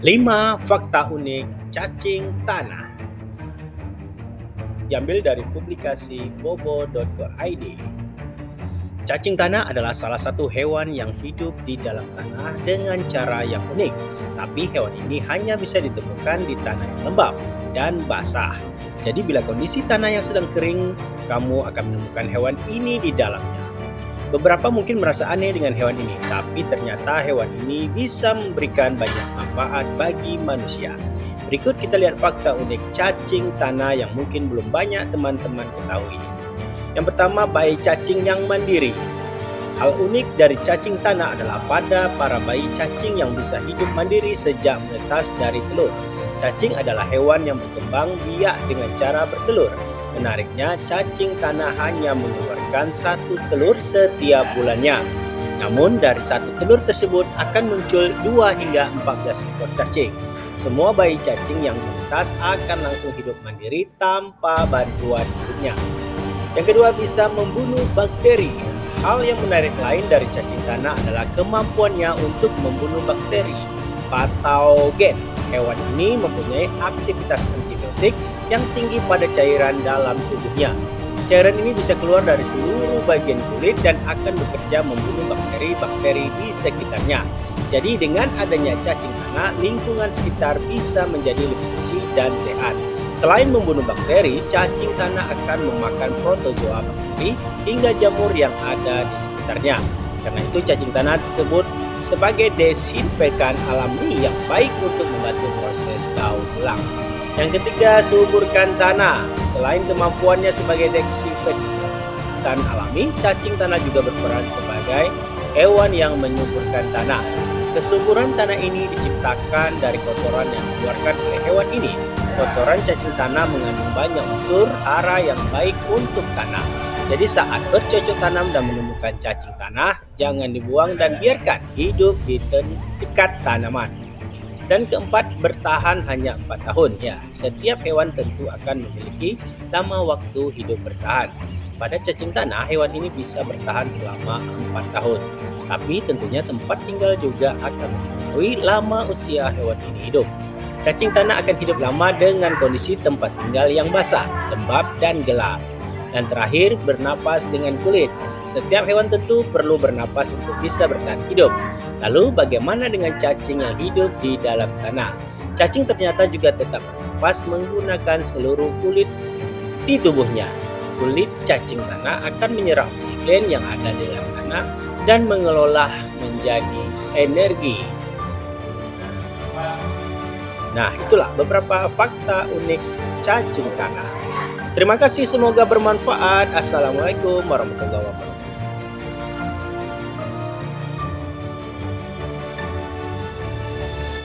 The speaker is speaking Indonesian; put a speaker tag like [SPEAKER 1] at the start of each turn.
[SPEAKER 1] 5 fakta unik cacing tanah. Diambil dari publikasi bobo.co.id. Cacing tanah adalah salah satu hewan yang hidup di dalam tanah dengan cara yang unik. Tapi hewan ini hanya bisa ditemukan di tanah yang lembab dan basah. Jadi bila kondisi tanah yang sedang kering, kamu akan menemukan hewan ini di dalamnya. Beberapa mungkin merasa aneh dengan hewan ini, tapi ternyata hewan ini bisa memberikan banyak manfaat bagi manusia. Berikut kita lihat fakta unik cacing tanah yang mungkin belum banyak teman-teman ketahui. Yang pertama, bayi cacing yang mandiri. Hal unik dari cacing tanah adalah pada para bayi cacing yang bisa hidup mandiri sejak menetas dari telur. Cacing adalah hewan yang berkembang biak dengan cara bertelur. Menariknya, cacing tanah hanya mengeluarkan satu telur setiap bulannya. Namun, dari satu telur tersebut akan muncul 2 hingga 14 ekor cacing. Semua bayi cacing yang menetas akan langsung hidup mandiri tanpa bantuan induknya. Yang kedua, bisa membunuh bakteri. Hal yang menarik lain dari cacing tanah adalah kemampuannya untuk membunuh bakteri patogen. Hewan ini mempunyai aktivitas antibiotik yang tinggi pada cairan dalam tubuhnya. Cairan ini bisa keluar dari seluruh bagian kulit dan akan bekerja membunuh bakteri-bakteri di sekitarnya. Jadi dengan adanya cacing tanah, lingkungan sekitar bisa menjadi lebih bersih dan sehat. Selain membunuh bakteri, cacing tanah akan memakan protozoa bakteri hingga jamur yang ada di sekitarnya. Karena itu cacing tanah disebut sebagai desinfektan alami yang baik untuk membantu proses daur ulang. Yang ketiga, suburkan tanah. Selain kemampuannya sebagai desinfektan alami, cacing tanah juga berperan sebagai hewan yang menyuburkan tanah. Kesuburan tanah ini diciptakan dari kotoran yang dikeluarkan oleh hewan ini. Kotoran cacing tanah mengandung banyak unsur hara yang baik untuk tanah. Jadi saat bercocok tanam dan menemukan cacing tanah, jangan dibuang dan biarkan hidup di dekat tanaman. Dan keempat, bertahan hanya 4 tahun. Ya, setiap hewan tentu akan memiliki lama waktu hidup bertahan. Pada cacing tanah, hewan ini bisa bertahan selama 4 tahun. Tapi tentunya tempat tinggal juga akan mempengaruhi lama usia hewan ini hidup. Cacing tanah akan hidup lama dengan kondisi tempat tinggal yang basah, lembab, dan gelap. Dan terakhir, bernapas dengan kulit. Setiap hewan tentu perlu bernapas untuk bisa bertahan hidup. Lalu bagaimana dengan cacing yang hidup di dalam tanah? Cacing ternyata juga tetap bernapas menggunakan seluruh kulit di tubuhnya. Kulit cacing tanah akan menyerap oksigen yang ada di dalam tanah dan mengelola menjadi energi. Nah, itulah beberapa fakta unik cacing tanah. Terima kasih, semoga bermanfaat. Assalamualaikum warahmatullahi wabarakatuh.